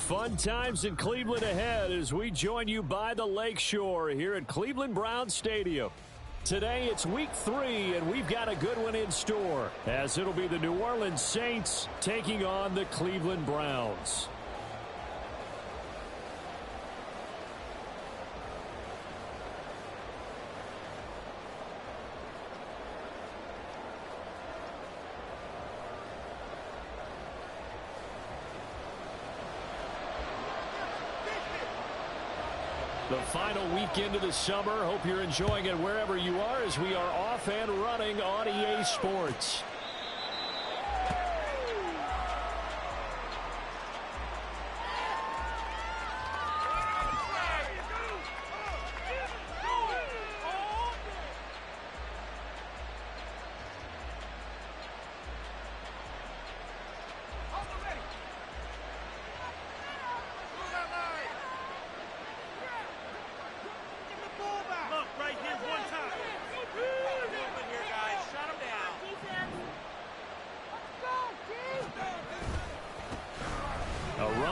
Fun times in Cleveland ahead as we join you by the Lakeshore here at Cleveland Browns Stadium. Today it's week 3, and we've got a good one in store, as it'll be the New Orleans Saints taking on the Cleveland Browns. The final weekend of the summer. Hope you're enjoying it wherever you are as we are off and running on EA Sports.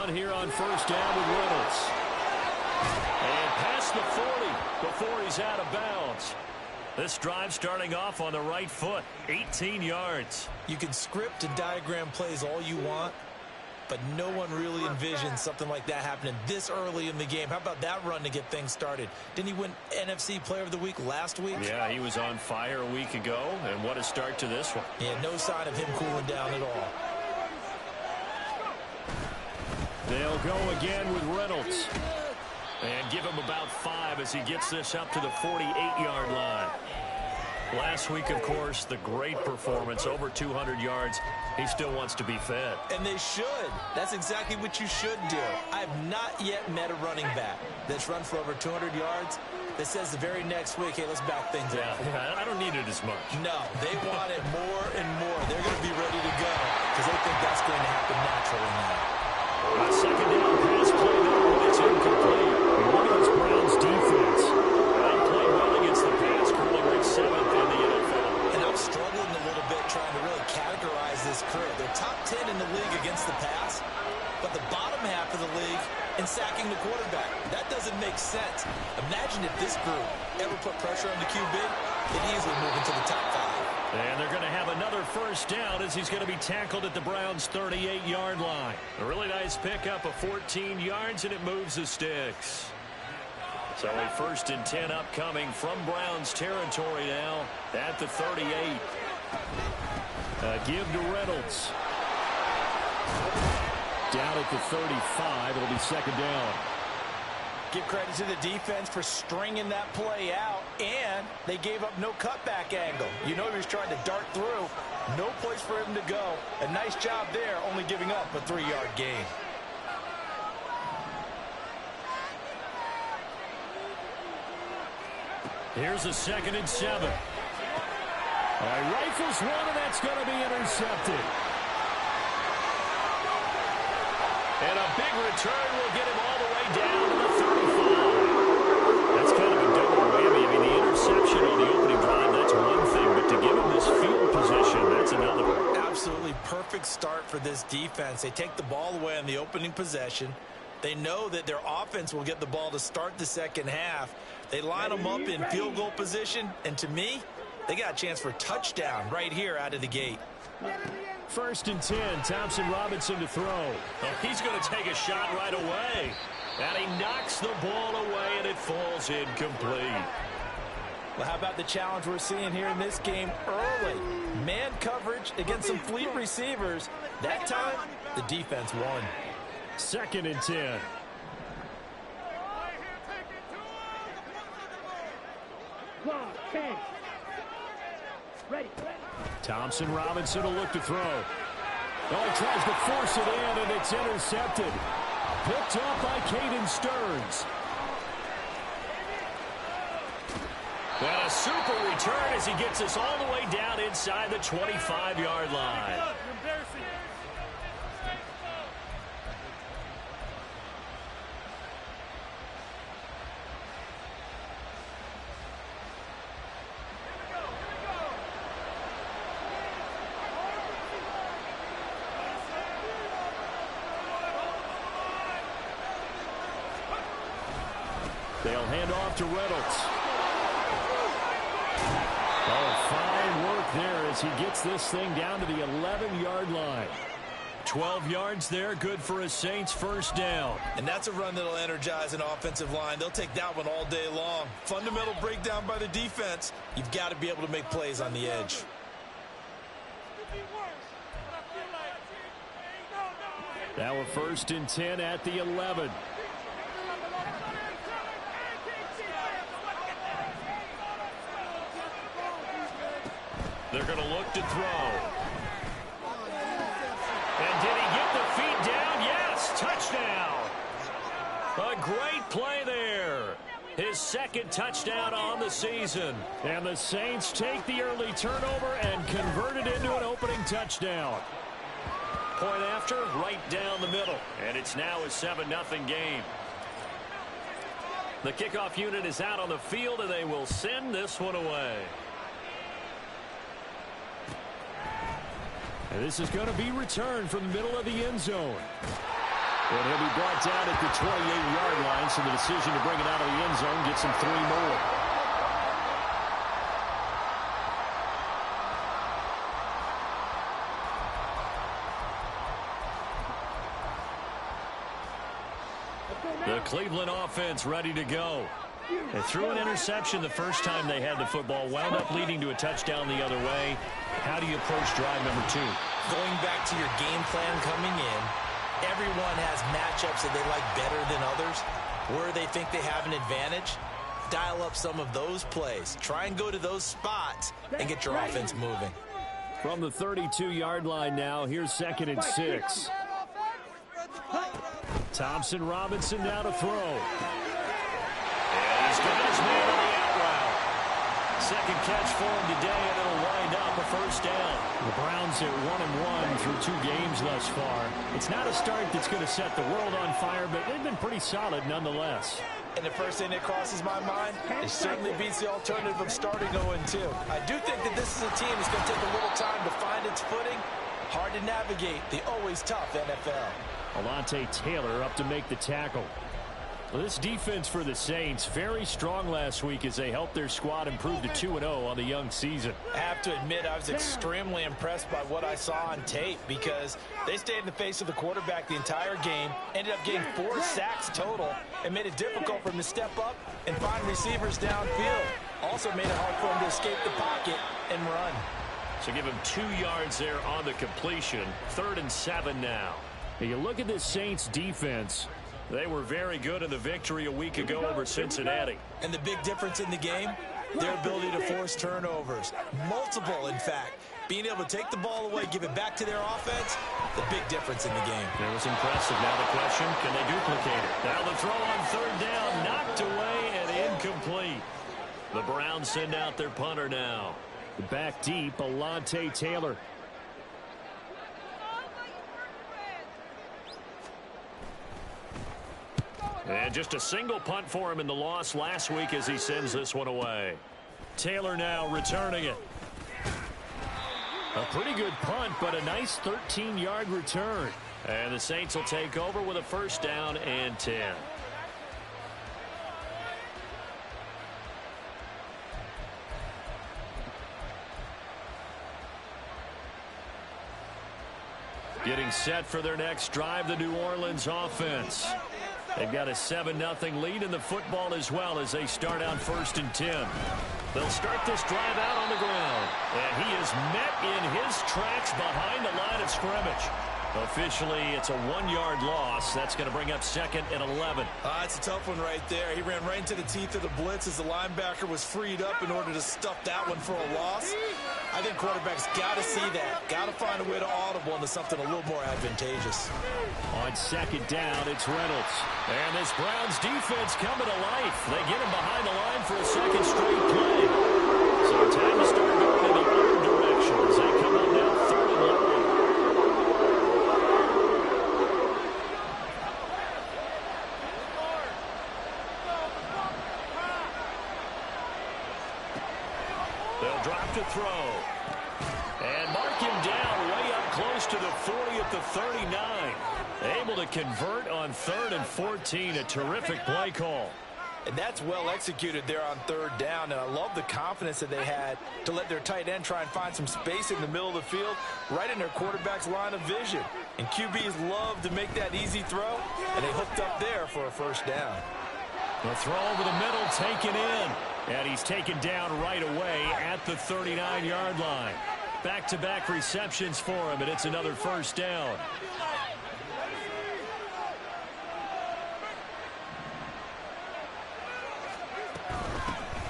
Here on first down with Reynolds. And past the 40 before he's out of bounds. This drive starting off on the right foot. 18 yards. You can script and diagram plays all you want, but no one really envisions something like that happening this early in the game. How about that run to get things started? Didn't he win NFC Player of the Week last week? Yeah, he was on fire a week ago, and what a start to this one. Yeah, no sign of him cooling down at all. They'll go again with Reynolds. And give him about 5 as he gets this up to the 48-yard line. Last week, of course, the great performance, over 200 yards. He still wants to be fed. And they should. That's exactly what you should do. I have not yet met a running back that's run for over 200 yards that says the very next week, hey, let's back things up. Yeah, I don't need it as much. No, they want it more and more. They're going to be ready to go because they think that's going to happen naturally now. A second down pass play there, but it's incomplete. Look at this Browns defense. They played well against the pass, currently ranked 7th in the NFL. And I'm struggling a little bit trying to really categorize this crew. They're top 10 in the league against the pass, but the bottom half of the league in sacking the quarterback. That doesn't make sense. Imagine if this group ever put pressure on the QB, they'd easily move into the top 5. And they're going to have another first down as he's going to be tackled at the Browns' 38-yard line. A really nice pickup of 14 yards, and it moves the sticks. So a 1st and 10 upcoming from Browns territory now at the 38. Give to Reynolds. Down at the 35, it'll be second down. Give credit to the defense for stringing that play out, and they gave up no cutback angle. You know he was trying to dart through. No place for him to go. A nice job there, only giving up a 3-yard gain. Here's a 2nd and 7. Rifles one, and that's going to be intercepted. And a big return will get him all the way down to the 35. That's kind of a double whammy. I mean, the interception on the opening drive, that's one thing, but to give him this field position, that's another. Absolutely perfect start for this defense. They take the ball away on the opening possession. They know that their offense will get the ball to start the second half. They line them up in field goal position, and to me, they got a chance for a touchdown right here out of the gate. 1st and 10, Thompson Robinson to throw. Oh, he's going to take a shot right away. And he knocks the ball away, and it falls incomplete. Well, how about the challenge we're seeing here in this game early? Man coverage against some fleet receivers. That time, the defense won. 2nd and 10. Ready. Thompson Robinson will look to throw. Oh, he tries to force it in, and it's intercepted. Picked up by Caden Stearns. And a super return as he gets us all the way down inside the 25-yard line. They'll hand off to Reynolds. Oh, fine work there as he gets this thing down to the 11-yard line. 12 yards there, good for a Saints first down. And that's a run that'll energize an offensive line. They'll take that one all day long. Fundamental breakdown by the defense. You've got to be able to make plays on the edge. Now a 1st and 10 at the 11. They're going to look to throw. And did he get the feet down? Yes, touchdown. A great play there. His 2nd touchdown on the season. And the Saints take the early turnover and convert it into an opening touchdown. Point after, right down the middle. And it's now a 7-0 game. The kickoff unit is out on the field, and they will send this one away. And this is going to be returned from the middle of the end zone. And he'll be brought down at the 28-yard line, so the decision to bring it out of the end zone gets him 3 more. The Cleveland offense ready to go. They threw an interception the first time they had the football, wound up leading to a touchdown the other way. How do you approach drive number 2? Going back to your game plan coming in, everyone has matchups that they like better than others. Where they think they have an advantage, dial up some of those plays. Try and go to those spots and get your offense moving. From the 32-yard line now, here's 2nd and 6. Thompson Robinson now to throw. And he's got his man on the out route. 2nd catch for him today, and it'll wind up a first down. The Browns are 1-1 through 2 games thus far. It's not a start that's going to set the world on fire, but they've been pretty solid nonetheless. And the first thing that crosses my mind, it certainly beats the alternative of starting 0-2. I do think that this is a team that's going to take a little time to find its footing. Hard to navigate the always tough NFL. Alontae Taylor up to make the tackle. Well, this defense for the Saints, very strong last week as they helped their squad improve to 2-0 on the young season. I have to admit, I was extremely impressed by what I saw on tape because they stayed in the face of the quarterback the entire game, ended up getting 4 sacks total, and made it difficult for him to step up and find receivers downfield. Also made it hard for him to escape the pocket and run. So give him 2 yards there on the completion. 3rd and 7 now. You look at this Saints defense. They were very good in the victory a week ago over Cincinnati. And the big difference in the game, their ability to force turnovers. Multiple, in fact. Being able to take the ball away, give it back to their offense, the big difference in the game. It was impressive. Now the question, can they duplicate it? Now the throw on 3rd down, knocked away and incomplete. The Browns send out their punter now. Back deep, Alontae Taylor. And just a single punt for him in the loss last week as he sends this one away. Taylor now returning it. A pretty good punt, but a nice 13-yard return. And the Saints will take over with a 1st down and 10. Getting set for their next drive, the New Orleans offense. They've got a 7-0 lead in the football as well as they start out 1st and 10. They'll start this drive out on the ground. And he is met in his tracks behind the line of scrimmage. Officially, it's a 1-yard loss. That's going to bring up 2nd and 11. It's a tough one right there. He ran right into the teeth of the blitz as the linebacker was freed up in order to stuff that one for a loss. I think quarterbacks got to see that. Got to find a way to audible into something a little more advantageous. On 2nd down, it's Reynolds. And this Browns defense coming to life. They get him behind the line for a 2nd straight play. So time to start going in the other direction as they come up now 3rd and long. They'll drop to throw. And mark him down way up close to the 40 at the 39. Able to convert on 3rd and 14. A terrific play call. And that's well executed there on third down. And I love the confidence that they had to let their tight end try and find some space in the middle of the field, right in their quarterback's line of vision. And QBs love to make that easy throw, and they hooked up there for a first down. The throw over the middle, taken in. And he's taken down right away at the 39-yard line. Back-to-back receptions for him, and it's another first down.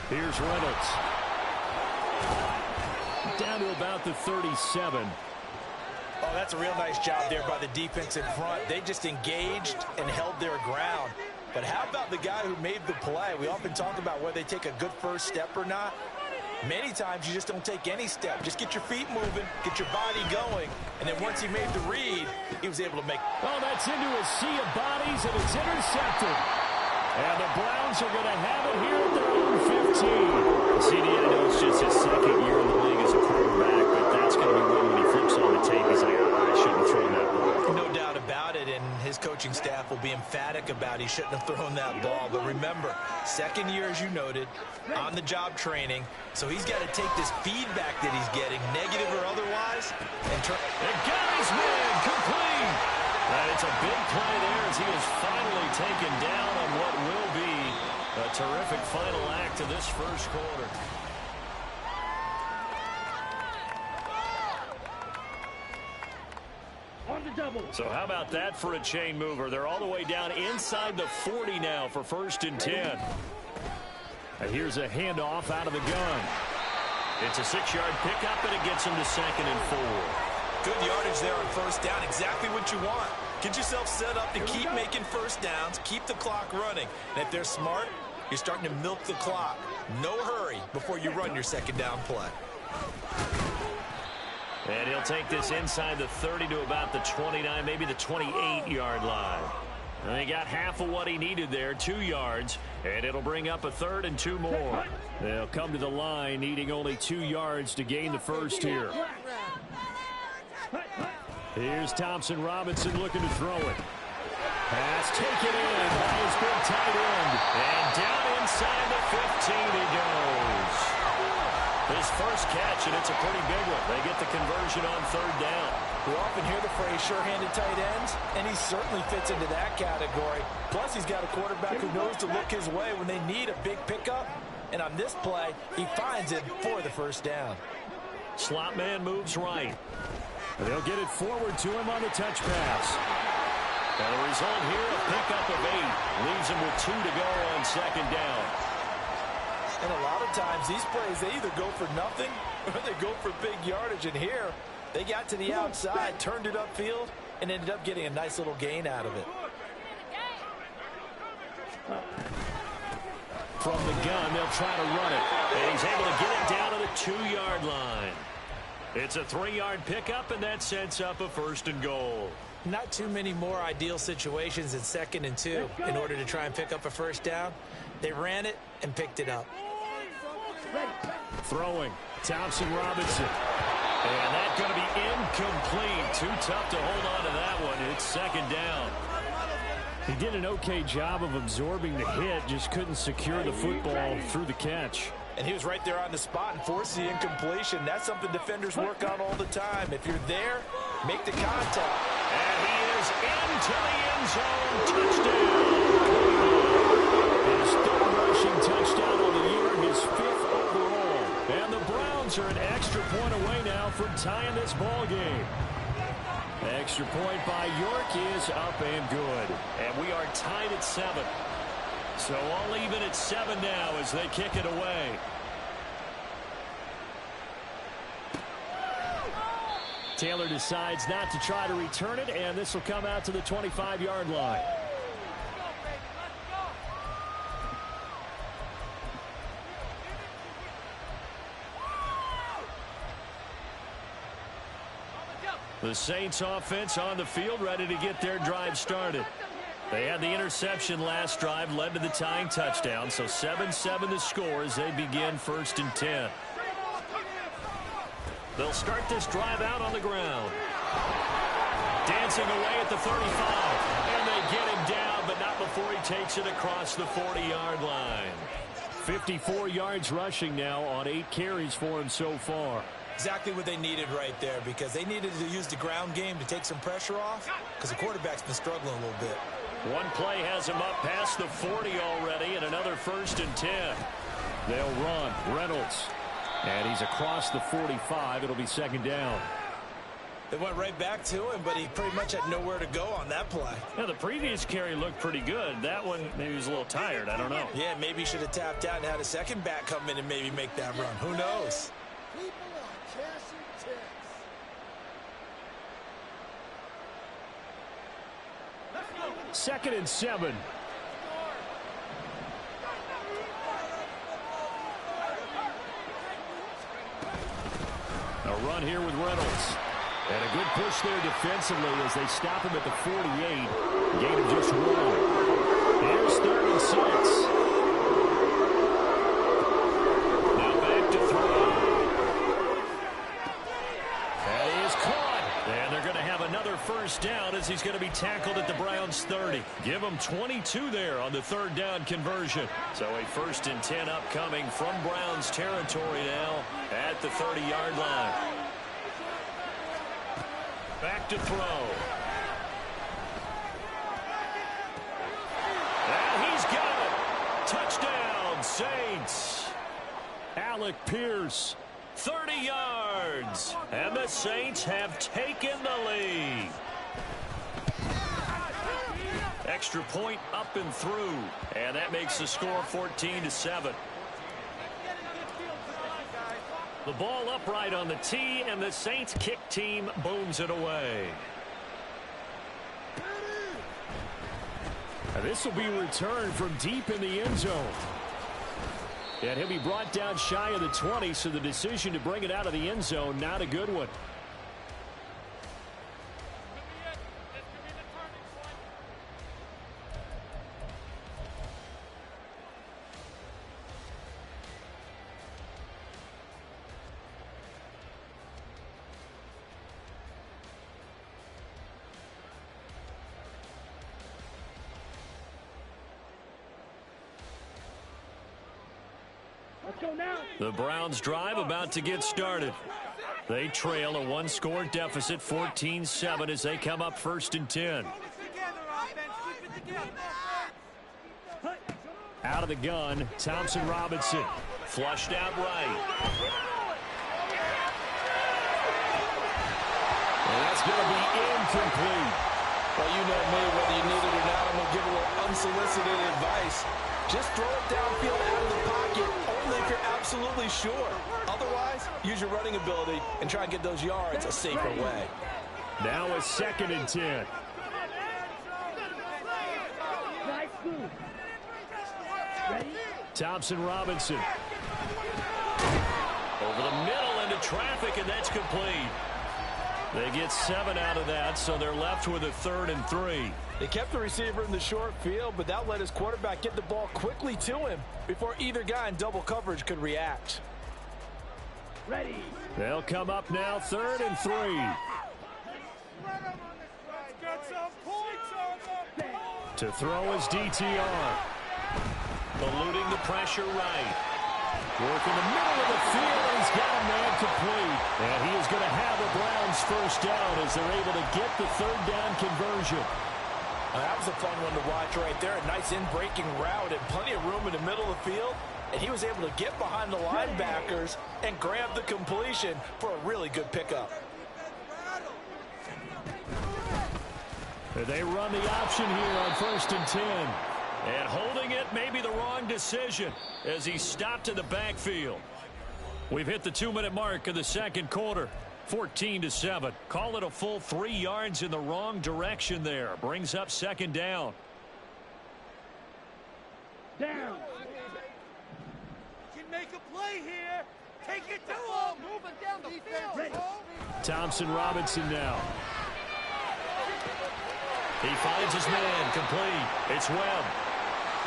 Here's Reynolds. Down to about the 37. Oh, that's a real nice job there by the defense in front. They just engaged and held their ground. But how about the guy who made the play? We often talk about whether they take a good first step or not. Many times you just don't take any step. Just get your feet moving, get your body going, and then once he made the read, he was able to make. Oh, that's into a sea of bodies, and it's intercepted. And the Browns are going to have it here at their own 15. CD, I know it's just his second year in the league as a quarterback, but that's going to be one when he flips on the tape. He's like, I shouldn't have thrown that ball. No doubt about it, and his coaching staff will be emphatic about he shouldn't have thrown that ball. But remember, second year, as you noted, on-the-job training, so he's got to take this feedback that he's getting, negative or otherwise, and turn. And got his man complete. And it's a big play there as he is finally taken down on what will be a terrific final act of this first quarter. On the double. So how about that for a chain mover? They're all the way down inside the 40 now for 1st and 10. And here's a handoff out of the gun. It's a 6-yard pickup, and it gets him to 2nd and 4. Good yardage there on first down. Exactly what you want. Get yourself set up to keep making first downs, keep the clock running. And if they're smart, you're starting to milk the clock. No hurry before you run your second down play. And he'll take this inside the 30 to about the 29, maybe the 28-yard line. And he got half of what he needed there, 2 yards, and it'll bring up a 3rd and 2 more. They'll come to the line needing only 2 yards to gain the first here. Here's Thompson Robinson looking to throw it. Pass taken in by his big tight end. And down inside the 15 he goes. His first catch, and it's a pretty big one. They get the conversion on 3rd down. We often hear the phrase sure-handed tight ends, and he certainly fits into that category. Plus, he's got a quarterback who knows to look his way when they need a big pickup. And on this play, he finds it for the first down. Slot man moves right. They'll get it forward to him on the touch pass. And the result here, a pickup of 8. Leaves him with 2 to go on 2nd down. And a lot of times, these plays, they either go for nothing or they go for big yardage. And here, they got to the outside, turned it upfield, and ended up getting a nice little gain out of it. From the gun, they'll try to run it. And he's able to get it down to the 2-yard line. It's a 3-yard pickup, and that sets up a 1st and goal. Not too many more ideal situations in 2nd and 2 in order to try and pick up a first down. They ran it and picked it up. Throwing, Thompson Robinson. And that's going to be incomplete. Too tough to hold on to that one. It's 2nd down. He did an okay job of absorbing the hit, just couldn't secure the football through the catch. And he was right there on the spot and forced the incompletion. That's something defenders work on all the time. If you're there, make the contact. And he is into the end zone. Touchdown. His 3rd rushing touchdown of the year, his 5th overall. And the Browns are an extra point away now from tying this ball game. Extra point by York is up and good. And we are tied at 7. So all even at 7 now as they kick it away. Taylor decides not to try to return it, and this will come out to the 25-yard line. The Saints offense on the field, ready to get their drive started. They had the interception last drive, led to the tying touchdown, so 7-7 the score as they begin 1st and 10. They'll start this drive out on the ground. Dancing away at the 35, and they get him down, but not before he takes it across the 40-yard line. 54 yards rushing now on 8 carries for him so far. Exactly what they needed right there, because they needed to use the ground game to take some pressure off, because the quarterback's been struggling a little bit. One play has him up past the 40 already, and another 1st and 10. They'll run. Reynolds. And he's across the 45. It'll be 2nd down. They went right back to him, but he pretty much had nowhere to go on that play. Yeah, the previous carry looked pretty good. That one, maybe he was a little tired. I don't know. Yeah, maybe he should have tapped out and had a second back come in and maybe make that run. Who knows? People are cashing checks. Let's go. 2nd and 7. A run here with Reynolds. And a good push there defensively as they stop him at the 48. Gain of just 1. Here's 3rd and 6. Now back to throw. And he is caught. And they're going to have another 1st down as he's going to be tackled at the Browns 30. Give him 22 there on the 3rd down conversion. So a 1st and 10 upcoming from Browns territory now at the 30-yard line. Back to throw. And he's got it. Touchdown, Saints. Alec Pierce, 30 yards. And the Saints have taken the lead. Extra point up and through. And that makes the score 14-7. The ball upright on the tee, and the Saints kick team booms it away. And this will be returned from deep in the end zone. And he'll be brought down shy of the 20, so the decision to bring it out of the end zone, not a good one. The Browns drive about to get started. They trail a 1-score deficit, 14-7, as they come up 1st and 10. Out of the gun, Thompson Robinson. Flushed out right. And that's going to be incomplete. Well, you know me, whether you need it or not, I'm going to give a little unsolicited advice. Just throw it downfield out of the pocket, only if you're absolutely sure. Otherwise, use your running ability and try and get those yards a safer way. Now a 2nd and 10. Thompson Robinson. Over the middle into traffic, and that's complete. They get 7 out of that, so they're left with a 3rd and 3. They kept the receiver in the short field, but that let his quarterback get the ball quickly to him before either guy in double coverage could react. Ready. They'll come up now 3rd and 3. To throw is DTR. Eluding the pressure right. Working the middle of the field, and he's got a man complete. And he is going to have the Browns 1st down as they're able to get the 3rd down conversion. That was a fun one to watch right there. A nice in-breaking route and plenty of room in the middle of the field. And he was able to get behind the linebackers and grab the completion for a really good pickup. They run the option here on 1st and 10. And holding it may be the wrong decision as he stopped in the backfield. We've hit the 2-minute mark of the 2nd quarter. 14-7. Call it a full 3 yards in the wrong direction there. Brings up 2nd down. Down. Can make a play here. Take it to him. Moving down the field. Ready. Thompson Robinson now. He finds his man complete. It's Webb.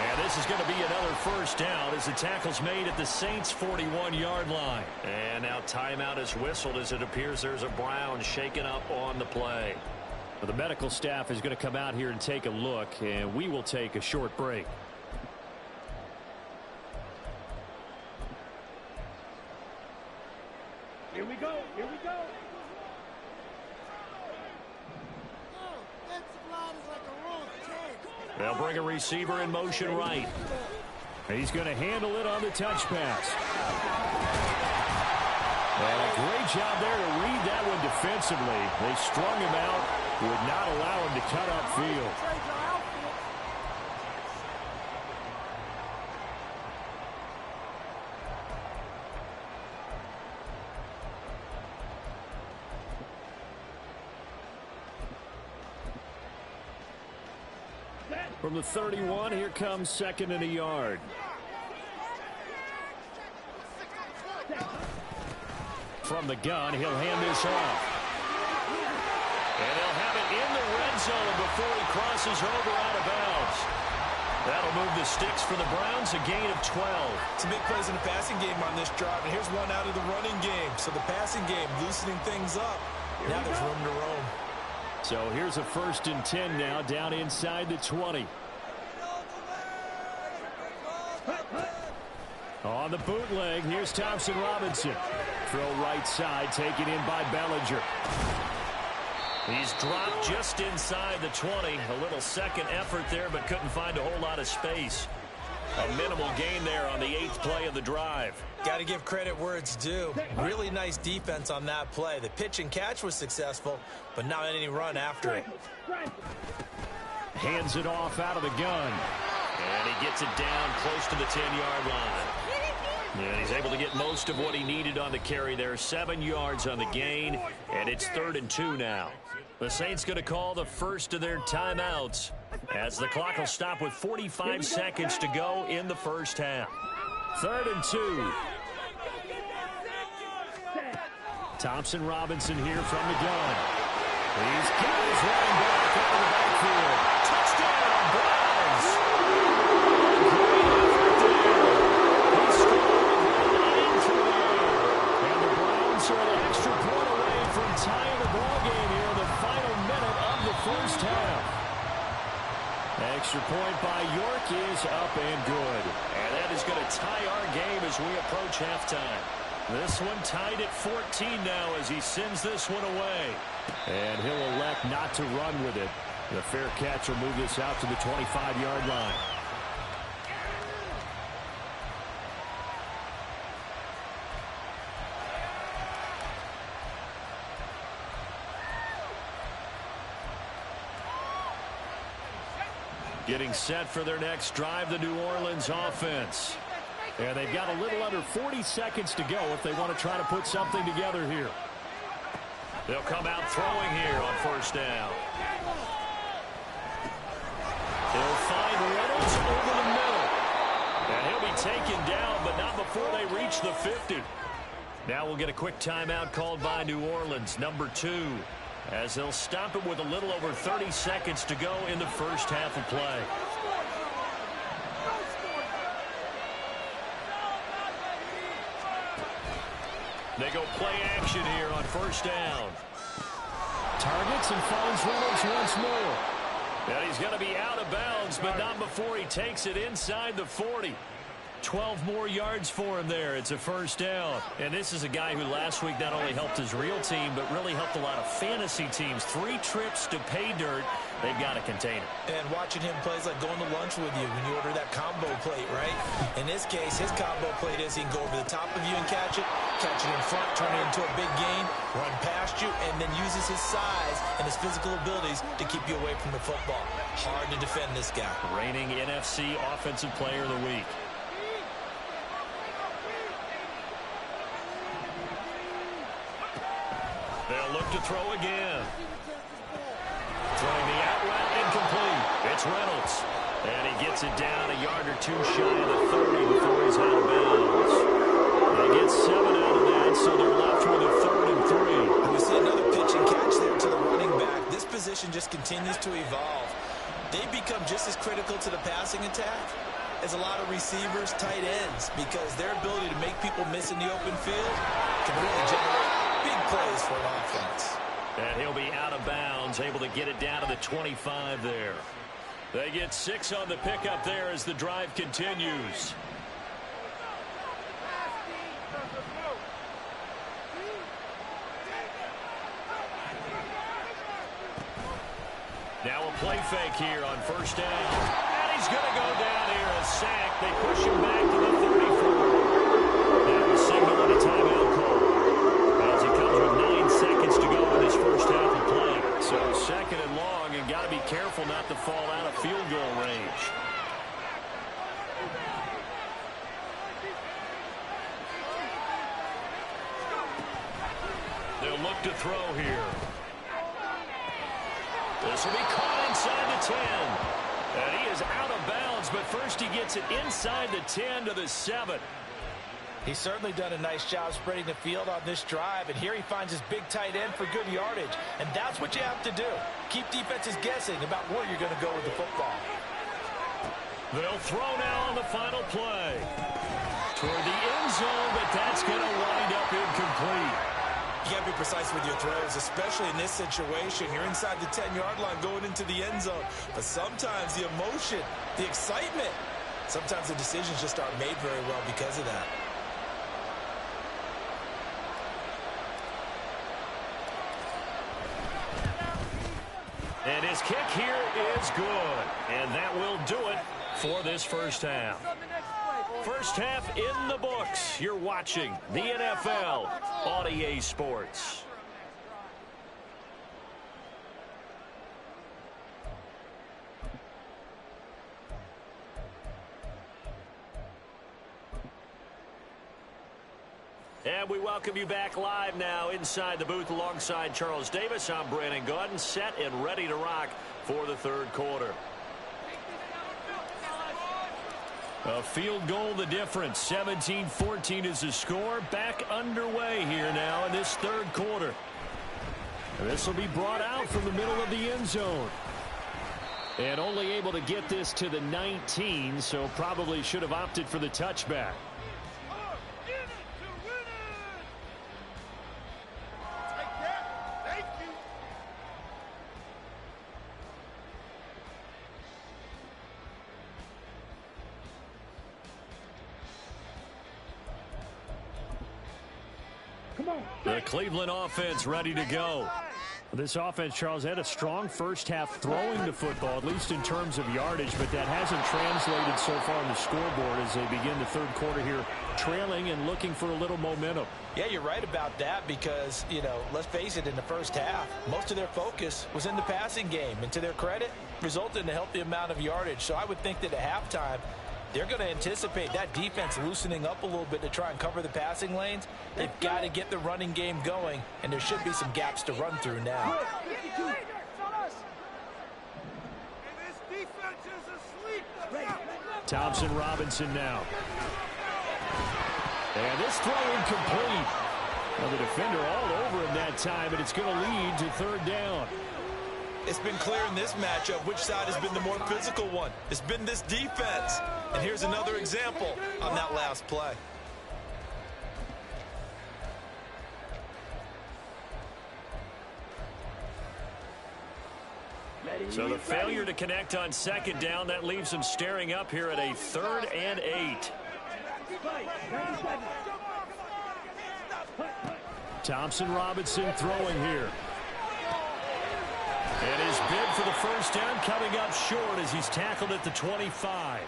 And this is going to be another 1st down as the tackle's made at the Saints' 41-yard line. And now timeout is whistled as it appears there's a Brown shaken up on the play. Well, the medical staff is going to come out here and take a look, and we will take a short break. Here we go. Here we go. They'll bring a receiver in motion right. He's going to handle it on the touch pass. And a great job there to read that one defensively. They strung him out, would not allow him to cut upfield. From the 31, here comes 2nd and a yard. From the gun, he'll hand this off. And they'll have it in the red zone before he crosses over out of bounds. That'll move the sticks for the Browns, a gain of 12. Some big plays in the passing game on this drive, and here's one out of the running game. So the passing game loosening things up. Now there's room to roam. So here's a 1st and 10 now, down inside the 20. On the bootleg, here's Thompson Robinson. Throw right side, taken in by Bellinger. He's dropped just inside the 20. A little second effort there, but couldn't find a whole lot of space. A minimal gain there on the 8th play of the drive. Got to give credit where it's due. Really nice defense on that play. The pitch and catch was successful, but not any run after it. Hands it off out of the gun. And he gets it down close to the 10-yard line. And he's able to get most of what he needed on the carry there. 7 yards on the gain, and it's 3rd and 2 now. The Saints going to call the first of their timeouts as the clock will stop with 45 seconds to go in the first half. 3rd and 2. Thompson Robinson here from the gun. He's got his running back out of the backfield. Touchdown, Browns! He scored line through there. And the Browns are an extra point away from tying the ball game here in the final minute of the first half. Extra point by York is up and good. And that is going to tie our game as we approach halftime. This one tied at 14 now as he sends this one away. And he'll elect not to run with it. The fair catch will move this out to the 25-yard line. Getting set for their next drive, the New Orleans offense. And they've got a little under 40 seconds to go if they want to try to put something together here. They'll come out throwing here on 1st down. He'll find Reynolds over the middle. And he'll be taken down, but not before they reach the 50. Now we'll get a quick timeout called by New Orleans, number 2. As they'll stop it with a little over 30 seconds to go in the first half of play. They go play action here on 1st down. Targets and finds Reynolds once more. And he's going to be out of bounds, but not before he takes it inside the 40. 12 more yards for him there. It's a 1st down. And this is a guy who last week not only helped his real team, but really helped a lot of fantasy teams. 3 trips to pay dirt. They've got to contain it. And watching him plays like going to lunch with you when you order that combo plate, right? In this case, his combo plate is he can go over the top of you and catch it in front, turn it into a big gain, run past you, and then uses his size and his physical abilities to keep you away from the football. Hard to defend this guy. Reigning NFC Offensive Player of the Week. They'll look to throw again. Throwing the out route incomplete. It's Reynolds. And he gets it down a yard or 2 shy of the 30 before he's out of bounds. They get 7 out of that, so they're left with a 3rd and 3. And we see another pitch and catch there to the running back. This position just continues to evolve. They become just as critical to the passing attack as a lot of receivers, tight ends, because their ability to make people miss in the open field can really generate big plays for an offense. And he'll be out of bounds, able to get it down to the 25 there. They get 6 on the pickup there as the drive continues. Now a play fake here on first down. And he's going to go down here, a sack. They push him back to the 34. That was signaled a timeout call as he comes with 9 seconds to go in his first half of play. So second and long, and got to be careful not to fall out of field goal range. They'll look to throw here. This will be caught inside the 10. And he is out of bounds, but first he gets it inside the 10 to the 7. He's certainly done a nice job spreading the field on this drive, and here he finds his big tight end for good yardage. And that's what you have to do. Keep defenses guessing about where you're going to go with the football. They'll throw now on the final play. Toward the end zone, but that's going to wind up incomplete. You got to be precise with your throws, especially in this situation. You're inside the 10-yard line going into the end zone. But sometimes the emotion, the excitement, sometimes the decisions just aren't made very well because of that. And his kick here is good. And that will do it for this first half. First half in the books. You're watching the NFL on EA Sports. And we welcome you back live now inside the booth alongside Charles Davis. I'm Brandon Gaudin, set and ready to rock for the third quarter. A field goal the difference. 17-14 is the score. Back underway here now in this third quarter. And this will be brought out from the middle of the end zone. And only able to get this to the 19, so probably should have opted for the touchback. The Cleveland offense ready to go. This offense, Charles, had a strong first half throwing the football, at least in terms of yardage, but that hasn't translated so far on the scoreboard as they begin the third quarter here, trailing and looking for a little momentum. Yeah, you're right about that because, let's face it, in the first half, most of their focus was in the passing game. And to their credit, resulted in a healthy amount of yardage. So I would think that at halftime, they're going to anticipate that defense loosening up a little bit to try and cover the passing lanes. They've got to get the running game going, and there should be some gaps to run through now. Thompson Robinson now. And this throw incomplete. Well, the defender all over him that time, and it's going to lead to third down. It's been clear in this matchup which side has been the more physical one. It's been this defense. And here's another example on that last play. So the failure to connect on second down, that leaves them staring up here at a 3rd and 8. Thompson Robinson throwing here. And his bid for the first down coming up short as he's tackled at the 25.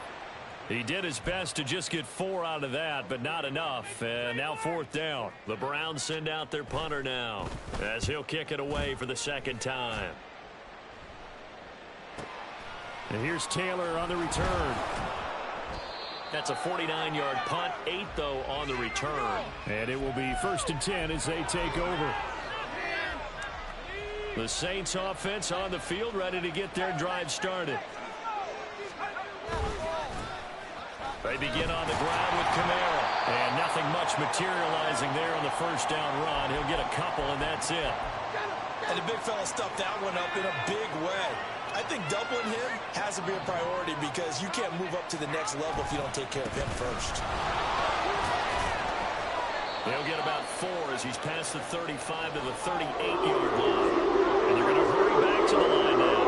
He did his best to just get 4 out of that, but not enough. And now 4th down. The Browns send out their punter now as he'll kick it away for the second time. And here's Taylor on the return. That's a 49-yard punt, 8 though on the return. And it will be 1st and 10 as they take over. The Saints offense on the field, ready to get their drive started. They begin on the ground with Kamara. And nothing much materializing there on the first down run. He'll get a couple, and that's it. And the big fella stuffed that one up in a big way. I think doubling him has to be a priority because you can't move up to the next level if you don't take care of him first. He'll get about 4 as he's past the 35 to the 38-yard line. And they're going to hurry back to the line now.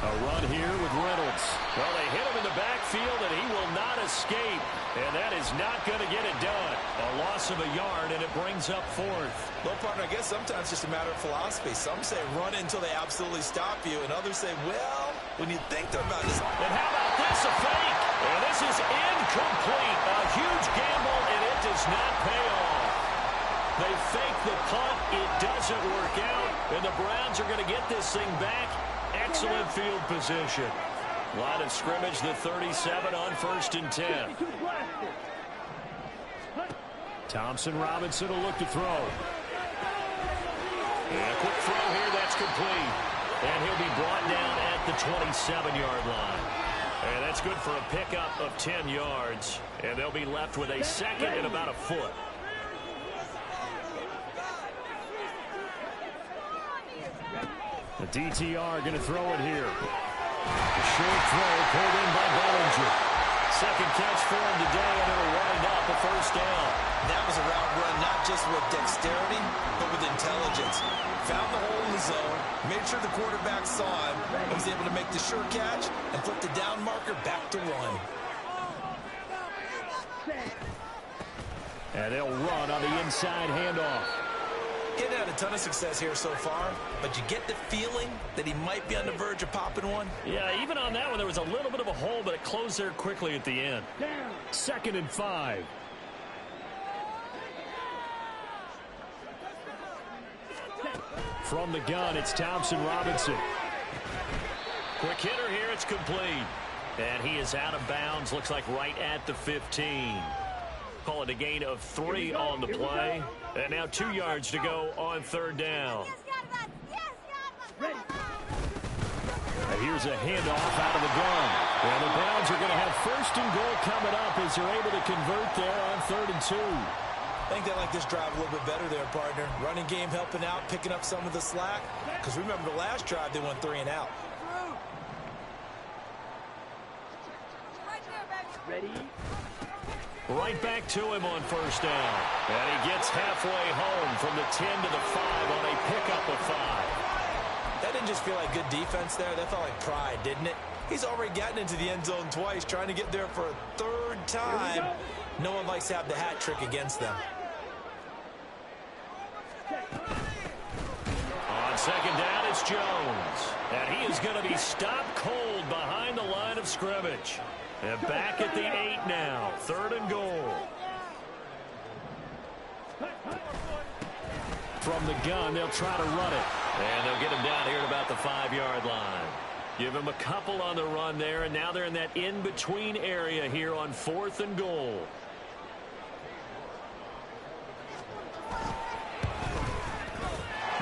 A run here with Reynolds. Well, they hit him in the backfield, and he will not escape. And that is not going to get it done. A loss of a yard, and it brings up 4th. Well, partner, I guess sometimes it's just a matter of philosophy. Some say run until they absolutely stop you, and others say, well, when you think they're about to... And how about this, a fake? And this is incomplete. A huge gamble, and it does not pay off. They fake the punt. It doesn't work out, and the Browns are going to get this thing back. Excellent field position. Line of scrimmage, the 37 on 1st and 10. Thompson Robinson will look to throw. And a quick throw here, that's complete. And he'll be brought down at the 27-yard line. And that's good for a pickup of 10 yards. And they'll be left with a second and about a foot. The DTR going to throw it here. A short throw pulled in by Bellinger. Second catch for him today, and it'll wind up a first down. That was a route run not just with dexterity, but with intelligence. Found the hole in the zone, made sure the quarterback saw him, and was able to make the sure catch and flip the down marker back to run. And they'll run on the inside handoff. He hadn't had a ton of success here so far, but you get the feeling that he might be on the verge of popping one. Yeah, even on that one, there was a little bit of a hole, but it closed there quickly at the end. 2nd and 5. From the gun, it's Thompson Robinson. Quick hitter here, it's complete. And he is out of bounds, looks like right at the 15. Call it a gain of 3 on the play. And now 2 yards to go on 3rd down. And here's a handoff out of the gun. And the Browns are going to have 1st and goal coming up as they're able to convert there on 3rd and 2. I think they like this drive a little bit better there, partner. Running game helping out, picking up some of the slack. Because remember the last drive, they went 3 and out. Ready? Right back to him on 1st down. And he gets halfway home from the 10 to the 5 on a pickup of 5. That didn't just feel like good defense there. That felt like pride, didn't it? He's already gotten into the end zone twice, trying to get there for a 3rd time. No one likes to have the hat trick against them. On 2nd down, it's Jones. And he is going to be stopped cold behind the line of scrimmage. And back at the 8 now. 3rd and goal. From the gun, they'll try to run it. And they'll get him down here at about the 5-yard line. Give him a couple on the run there, and now they're in that in-between area here on 4th and goal.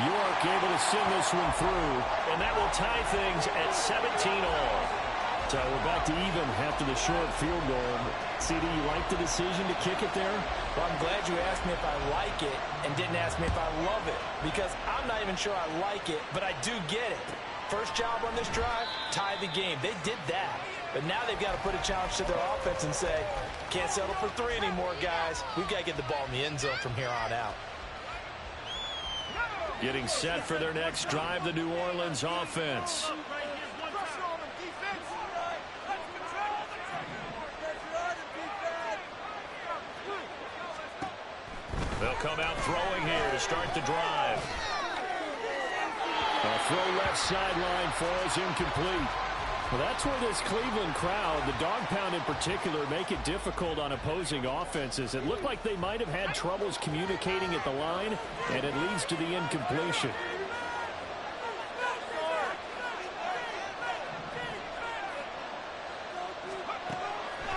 York able to send this one through. And that will tie things at 17 all. So we're back to even after the short field goal. CD, you like the decision to kick it there? Well, I'm glad you asked me if I like it and didn't ask me if I love it, because I'm not even sure I like it, but I do get it. First job on this drive, tie the game. They did that. But now they've got to put a challenge to their offense and say, can't settle for 3 anymore, guys. We've got to get the ball in the end zone from here on out. Getting set for their next drive, the New Orleans offense. They'll come out throwing here to start the drive. A throw left sideline falls incomplete. Well, that's where this Cleveland crowd, the dog pound in particular, make it difficult on opposing offenses. It looked like they might have had troubles communicating at the line, and it leads to the incompletion.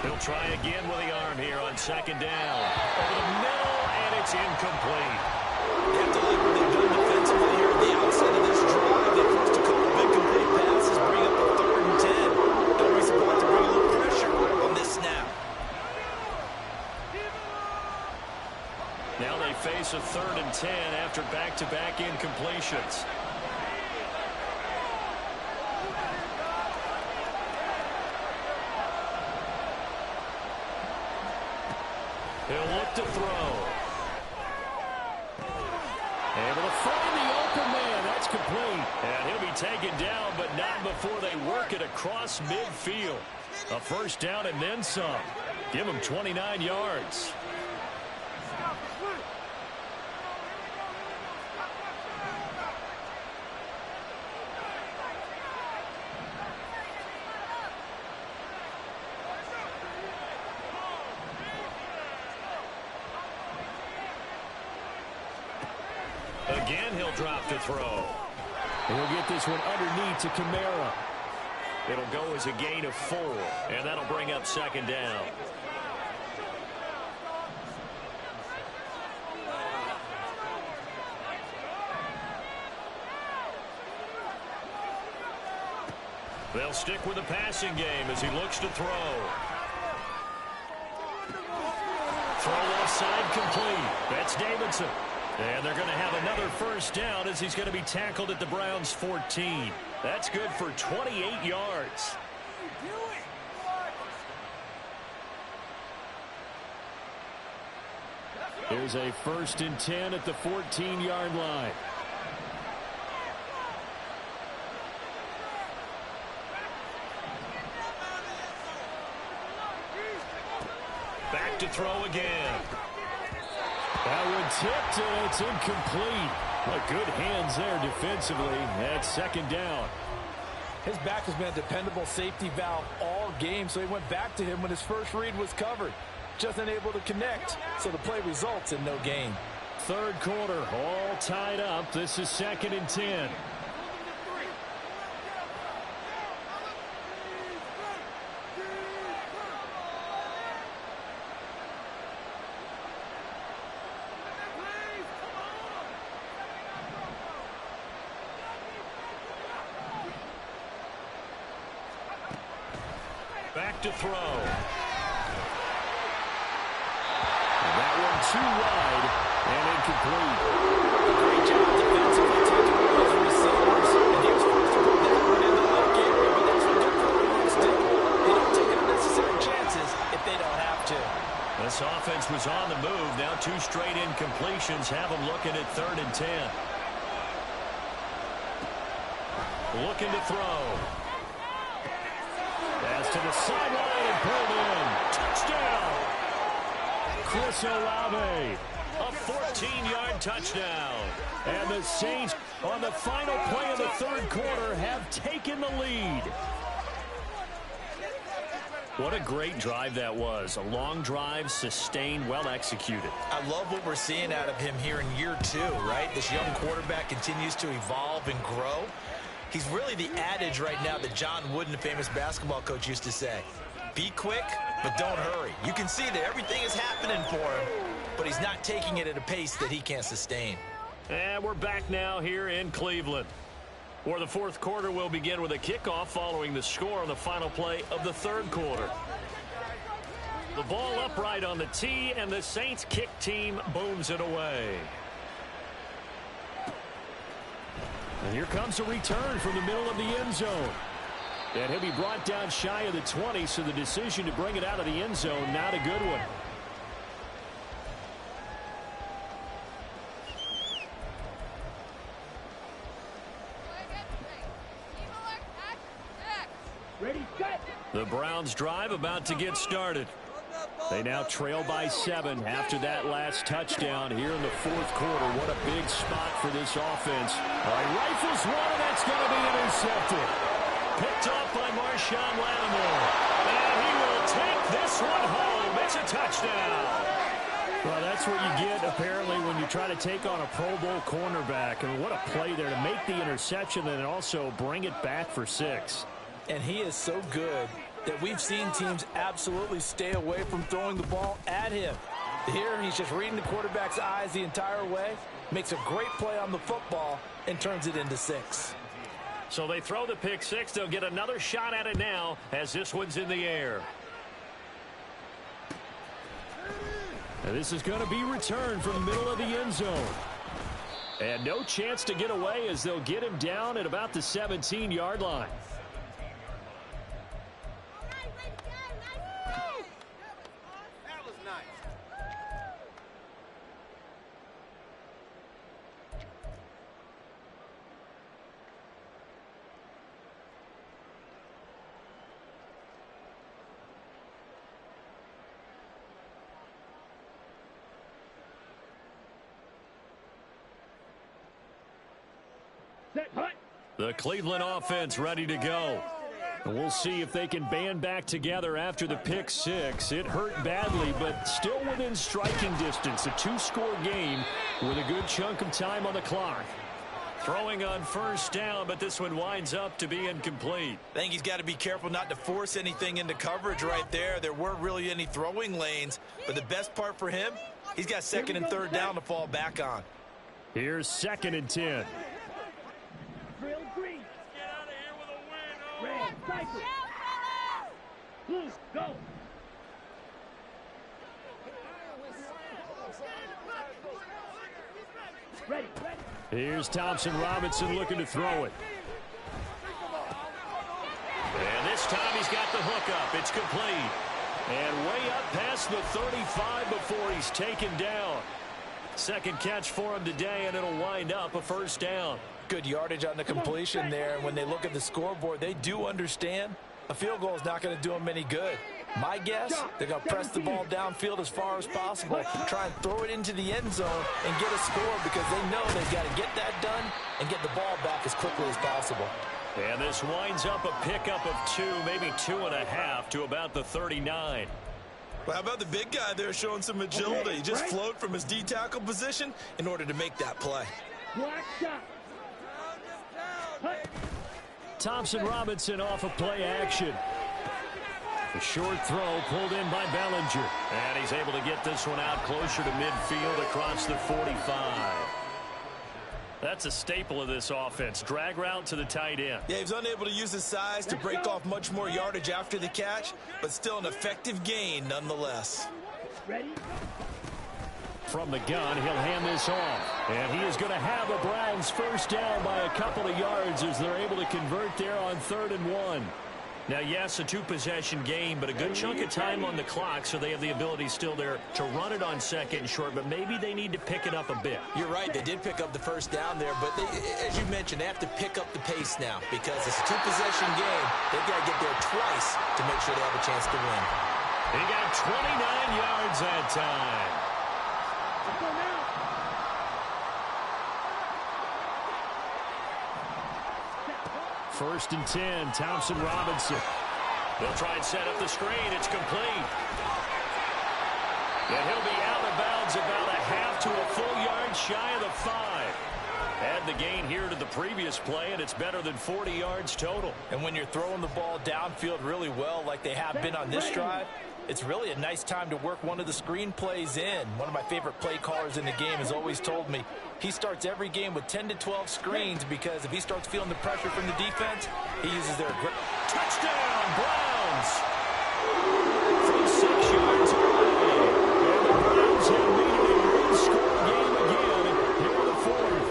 He'll try again with the arm here on 2nd down. Over the middle, and it's incomplete. You have to like what they've done defensively here at the outset of this drive. They forced a couple of incomplete passes, bring up a 3rd and 10. Don't be surprised to bring a little pressure on this snap. Now they face a 3rd and 10 after back-to-back incompletions. He'll look to throw. Able to find the open man. That's complete. And he'll be taken down, but not before they work it across midfield. A first down and then some. Give him 29 yards. Again, he'll drop to throw. And he'll get this one underneath to Kamara. It'll go as a gain of 4, and that'll bring up 2nd down. They'll stick with the passing game as he looks to throw. Throw left side complete. That's Davidson. And they're going to have another first down as he's going to be tackled at the Browns' 14. That's good for 28 yards. Here's a 1st and 10 at the 14-yard line. Back to throw again. That one tipped, and it's incomplete. But good hands there defensively. That's 2nd down. His back has been a dependable safety valve all game, so he went back to him when his first read was covered. Just unable to connect, so the play results in no gain. 3rd quarter, all tied up. This is 2nd and 10. Back to throw. And that one too wide and incomplete. A great job defensively taking away his receivers. And he was forced to put that one in the look area, but that's what good quarterbacks do. They don't take unnecessary chances if they don't have to. This offense was on the move. Now 2 straight incompletions have them looking at 3rd and 10. Looking to throw. Pass to the sideline and pulled in. Touchdown! Chris Olave. A 14-yard touchdown. And the Saints, on the final play of the 3rd quarter, have taken the lead. What a great drive that was. A long drive, sustained, well executed. I love what we're seeing out of him here in year 2, right? This young quarterback continues to evolve and grow. He's really the adage right now that John Wooden, a famous basketball coach, used to say. Be quick, but don't hurry. You can see that everything is happening for him, but he's not taking it at a pace that he can't sustain. And we're back now here in Cleveland, where the 4th quarter will begin with a kickoff following the score on the final play of the 3rd quarter. The ball upright on the tee, and the Saints kick team booms it away. And here comes a return from the middle of the end zone. And he'll be brought down shy of the 20, so the decision to bring it out of the end zone, not a good one. The Browns drive about to get started. They now trail by 7 after that last touchdown here in the 4th quarter. What a big spot for this offense. All right, rifles one, and that's going to be intercepted. Picked off by Marshawn Lattimore. And he will take this one home. It's a touchdown. Well, that's what you get, apparently, when you try to take on a Pro Bowl cornerback. And what a play there to make the interception and also bring it back for 6. And he is so good that we've seen teams absolutely stay away from throwing the ball at him. Here, he's just reading the quarterback's eyes the entire way, makes a great play on the football, and turns it into 6. So they throw the pick 6. They'll get another shot at it now as this one's in the air. And this is going to be returned from the middle of the end zone. And no chance to get away as they'll get him down at about the 17-yard line. That was nice. The Cleveland offense ready to go. And we'll see if they can band back together after the pick six. It hurt badly, but still within striking distance. A two-score game with a good chunk of time on the clock. Throwing on first down, but this one winds up to be incomplete. I think he's got to be careful not to force anything into coverage right there. There weren't really any throwing lanes, but the best part for him, he's got second and third down to fall back on. Here's 2nd and 10. Drill green. Get out of here with a win. Red, cycle. Blue, go. Ready. Here's Thompson Robinson looking to throw it. And this time he's got the hook up. It's complete. And way up past the 35 before he's taken down. Second catch for him today, and it'll wind up a first down. Good yardage on the completion there. And when they look at the scoreboard, they do understand a field goal is not going to do them any good. My guess, they're going to press the ball downfield as far as possible, try and throw it into the end zone and get a score because they know they've got to get that done and get the ball back as quickly as possible. And this winds up a pickup of 2, maybe 2.5 to about the 39. Well, how about the big guy there showing some agility? He just flowed from his D-tackle position in order to make that play. Black shot. Thompson Robinson off of play action. A short throw pulled in by Bellinger. And he's able to get this one out closer to midfield across the 45. That's a staple of this offense. Drag route to the tight end. Yeah, he was unable to use his size to break off much more yardage after the catch, but still an effective gain nonetheless. Ready? From the gun, he'll hand this off. And he is going to have the Browns first down by a couple of yards as they're able to convert there on 3rd and 1. Now, yes, a two-possession game, but a good chunk of time on the clock, so they have the ability still there to run it on 2nd and short, but maybe they need to pick it up a bit. You're right, they did pick up the first down there, but they, as you mentioned, they have to pick up the pace now because it's a two-possession game. They've got to get there twice to make sure they have a chance to win. He got 29 yards that time. Let's go now. First and 10, Thompson Robinson. They'll try and set up the screen. It's complete. And he'll be out of bounds about a half to a full yard shy of the 5. Add the gain here to the previous play, and it's better than 40 yards total. And when you're throwing the ball downfield really well like they have been on this drive, it's really a nice time to work one of the screen plays in. One of my favorite play callers in the game has always told me he starts every game with 10 to 12 screens because if he starts feeling the pressure from the defense, he uses their grip. Touchdown, Browns! From 6 yards away. And the Browns have made it a one-score game again here in the 4th.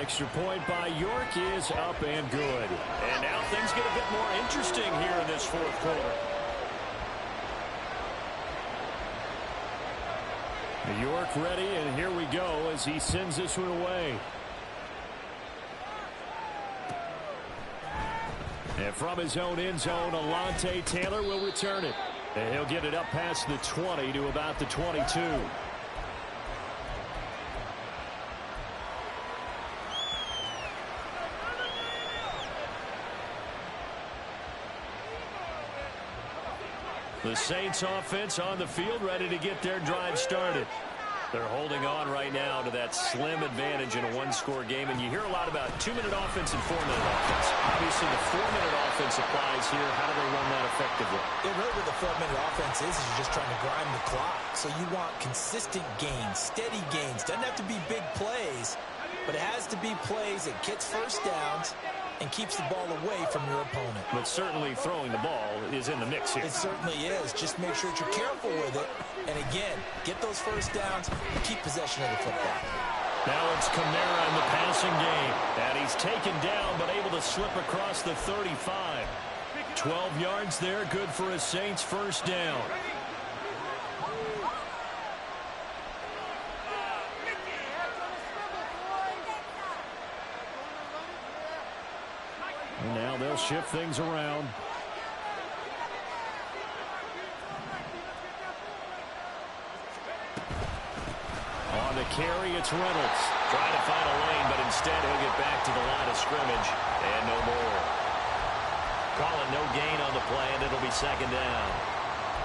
Extra point by York is up and good. And now things get a bit more interesting here in this 4th quarter. York ready, and here we go as he sends this one away. And from his own end zone, Alontae Taylor will return it. And he'll get it up past the 20 to about the 22. The Saints offense on the field ready to get their drive started. They're holding on right now to that slim advantage in a one-score game, and you hear a lot about 2-minute offense and 4-minute offense. Obviously, the 4-minute offense applies here. How do they run that effectively? Yeah, really what the 4-minute offense is you're just trying to grind the clock. So you want consistent gains, steady gains. Doesn't have to be big plays, but it has to be plays that gets first downs and keeps the ball away from your opponent. But certainly throwing the ball is in the mix here. It certainly is. Just make sure that you're careful with it. And again, get those first downs and keep possession of the football. Now it's Kamara in the passing game. And he's taken down but able to slip across the 35. 12 yards there, good for a Saints first down. And now they'll shift things around. On the carry, it's Reynolds. Trying to find a lane, but instead he'll get back to the line of scrimmage. And no more. Calling no gain on the play, and it'll be second down.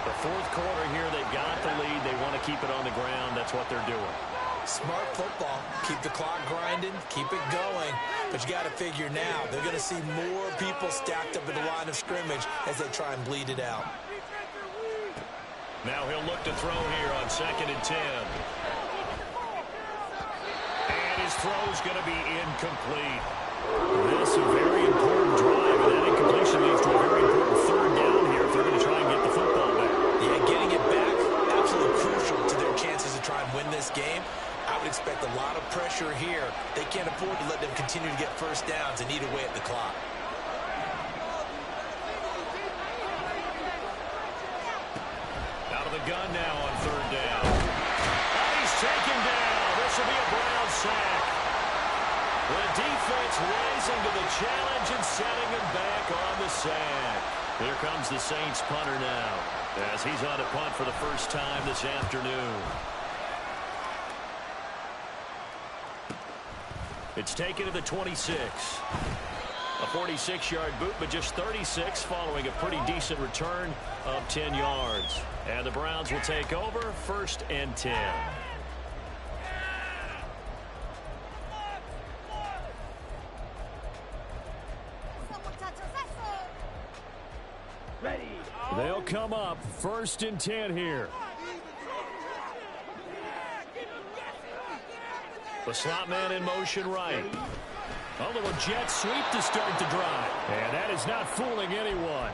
The fourth quarter here, they've got the lead. They want to keep it on the ground. That's what they're doing. Smart football. Keep the clock grinding. Keep it going. But you got to figure now, they're going to see more people stacked up at the line of scrimmage as they try and bleed it out. Now he'll look to throw here on 2nd and 10. And his throw's going to be incomplete. This is a very important drive, and that incompletion leads to a very important third down here if they're going to try and get the football back. Yeah, getting it back, absolutely crucial to their chances to try and win this game. I would expect a lot of pressure here. They can't afford to let them continue to get first downs and eat away at the clock. Out of the gun now on third down. And he's taken down. This will be a Brown sack. The defense rising to the challenge and setting him back on the sack. Here comes the Saints punter now as he's on a punt for the first time this afternoon. It's taken to the 26. A 46-yard boot, but just 36 following a pretty decent return of 10 yards. And the Browns will take over 1st and 10. Ready. They'll come up 1st and 10 here. The slot man in motion right. A little jet sweep to start the drive. And that is not fooling anyone.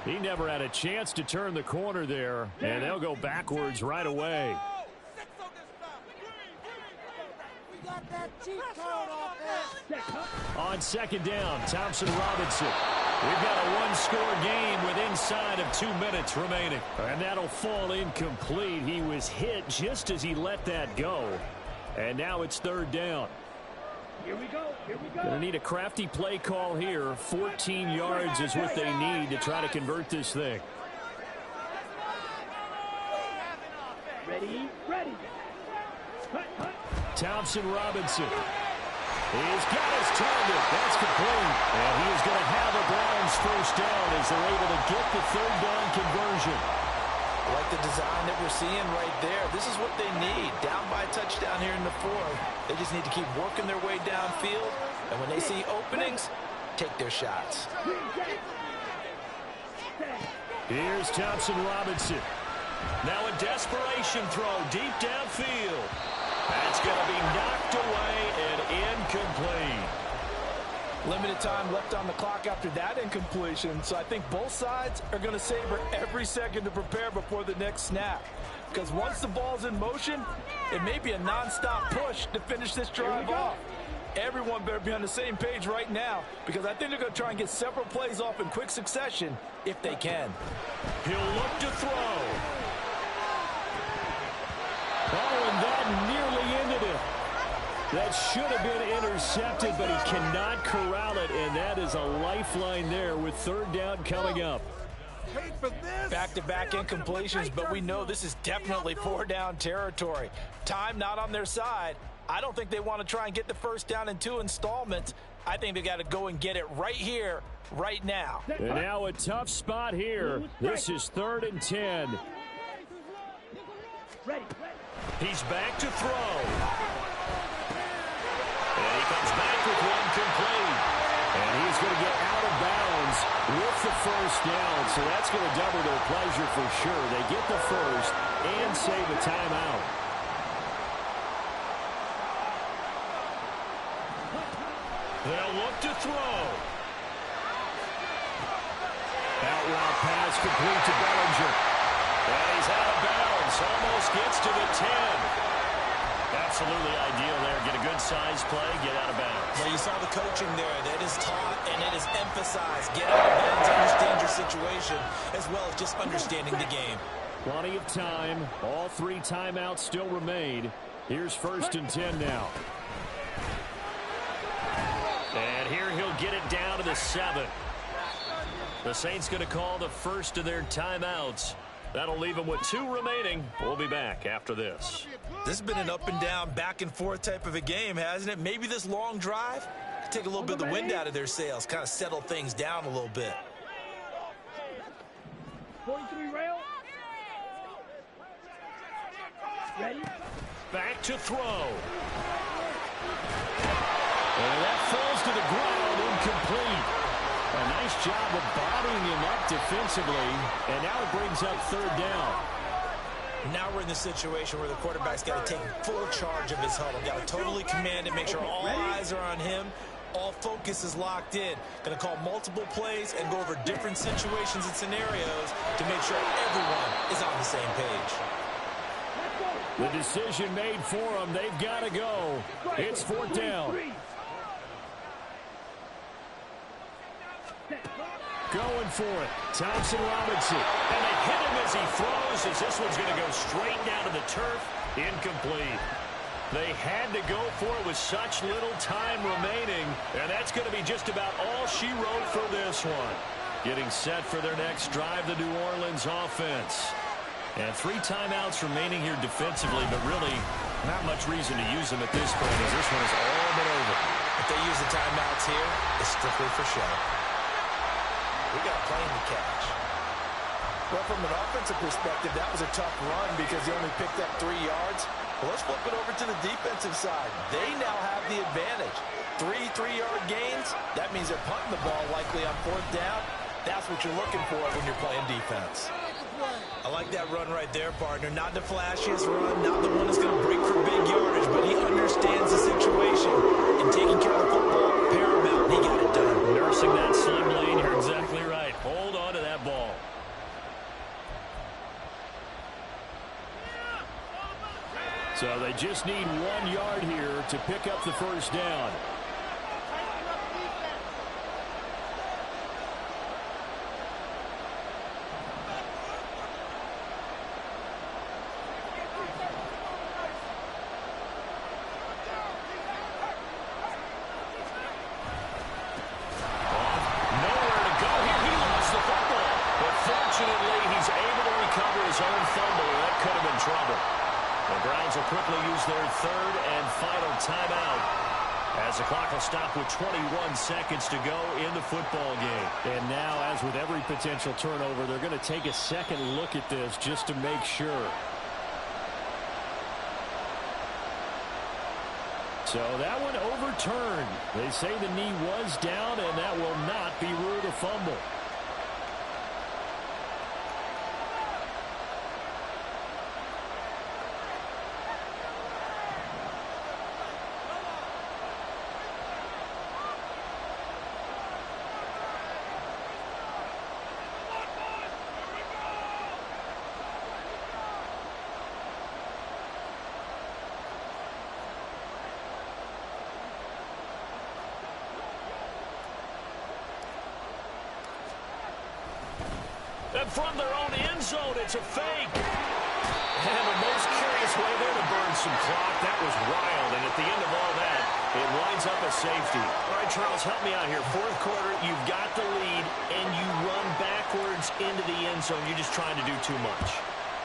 He never had a chance to turn the corner there, and they'll go backwards right away. On 2nd down, Thompson Robinson. We've got a one-score game with inside of 2 minutes remaining. And that'll fall incomplete. He was hit just as he let that go. And now it's 3rd down. Here we go. Here we go. Going to need a crafty play call here. 14 yards is what they need to try to convert this thing. Ready. Ready. Cut, cut. Thompson Robinson. He's got his target. That's complete. And he is going to have the Browns first down as they're able to get the 3rd down conversion. I like the design that we're seeing right there. This is what they need. Down by a touchdown here in the 4th. They just need to keep working their way downfield. And when they see openings, take their shots. Here's Thompson Robinson. Now a desperation throw deep downfield. That's going to be knocked away and incomplete. Limited time left on the clock after that incompletion, so I think both sides are going to savor every second to prepare before the next snap. Because once the ball's in motion, it may be a nonstop push to finish this drive off. Everyone better be on the same page right now, because I think they're going to try and get several plays off in quick succession if they can. He'll look to throw. Oh, and that nearly ended it. That should have been intercepted, but he cannot corral it, and that is a lifeline there with 3rd down coming up. Back-to-back incompletions, but we know this is definitely 4-down territory. Time not on their side. I don't think they want to try and get the first down in 2 installments. I think they got to go and get it right here, right now. And now a tough spot here. This is 3rd and 10. Ready. He's back to throw. And he comes back with one complete. And he's going to get out of bounds with the first down. So that's going to double their pleasure for sure. They get the first and save a timeout. They'll look to throw. Out route pass complete to Bellinger. And he's out of bounds. Almost gets to the 10. Absolutely ideal there. Get a good size play, get out of bounds. Well, you saw the coaching there. That is taught and it is emphasized. Get out of bounds, understand your situation, as well as just understanding the game. Plenty of time. All 3 timeouts still remain. Here's 1st and 10 now. And here he'll get it down to the 7. The Saints going to call the first of their timeouts. That'll leave them with 2 remaining. We'll be back after this. This has been an up and down, back and forth type of a game, hasn't it? Maybe this long drive could take a little bit of the wind out of their sails, kind of settle things down a little bit. 43 rail. Ready? Back to throw. And that falls to the ground, incomplete. A nice job of bodying him up defensively, and now it brings up 3rd down. Now we're in the situation where the quarterback's got to take full charge of his huddle. Got to totally command it, make sure all eyes are on him. All focus is locked in. Going to call multiple plays and go over different situations and scenarios to make sure everyone is on the same page. The decision made for them. They've got to go. It's 4th down. Going for it. Thompson Robinson. And they hit him as he throws, as this one's going to go straight down to the turf. Incomplete. They had to go for it with such little time remaining, and that's going to be just about all she wrote for this one. Getting set for their next drive, the New Orleans offense. And 3 timeouts remaining here defensively, but really not much reason to use them at this point, as this one is all but over. If they use the timeouts here, it's strictly for show. We got a plane to catch. Well, from an offensive perspective, that was a tough run because they only picked up 3 yards. Well, let's flip it over to the defensive side. They now have the advantage. 3 3-yard gains. That means they're punting the ball likely on 4th down. That's what you're looking for when you're playing defense. I like that run right there, partner. Not the flashiest run, not the one that's going to break for big yardage, but he understands the situation, and taking care of the football, paramount. He got it done. Nursing that slim lane, you're exactly right. Hold on to that ball. So they just need 1 yard here to pick up the 1st down. Quickly use their 3rd and final timeout as the clock will stop with 21 seconds to go in the football game. And now, as with every potential turnover, they're going to take a second look at this just to make sure. So that one overturned. They say the knee was down, and that will not be ruled a fumble. And from their own end zone, it's a fake. And the most curious way there to burn some clock. That was wild. And at the end of all that, it winds up a safety. All right, Charles, help me out here. 4th quarter, you've got the lead, and you run backwards into the end zone. You're just trying to do too much.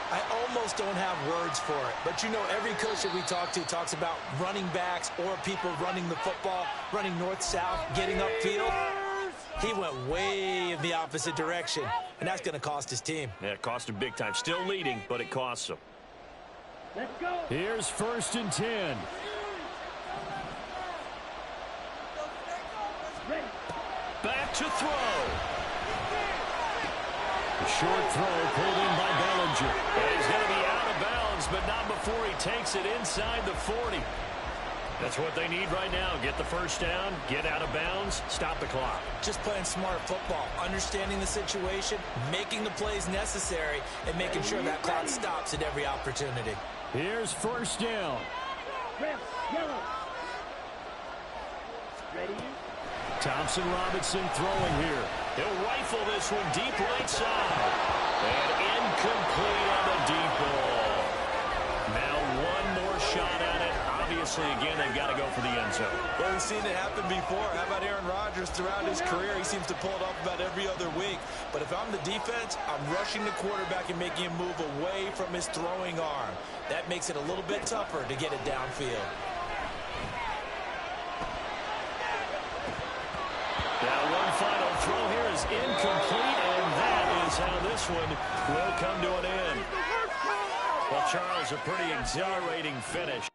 I almost don't have words for it. But, you know, every coach that we talk to talks about running backs or people running the football, running north-south, getting upfield. He went way in the opposite direction, and that's going to cost his team. Yeah, it cost him big time. Still leading, but it costs him. Let's go. Here's 1st and 10. Ready. Back to throw. A short throw pulled in by Bellinger. And he's going to be out of bounds, but not before he takes it inside the 40. That's what they need right now. Get the first down, get out of bounds, stop the clock. Just playing smart football, understanding the situation, making the plays necessary, and making sure that clock stops at every opportunity. Here's first down. Red, yellow. Ready? Thompson Robinson throwing here. He'll rifle this one deep right side. And incomplete on the deep ball. Now one more shot at it. Obviously, again, they've got to go for the end zone. Well, we've seen it happen before. How about Aaron Rodgers throughout his career? He seems to pull it off about every other week. But if I'm the defense, I'm rushing the quarterback and making him move away from his throwing arm. That makes it a little bit tougher to get it downfield. Now one final throw here is incomplete, and that is how this one will come to an end. Well, Charles, a pretty exhilarating finish.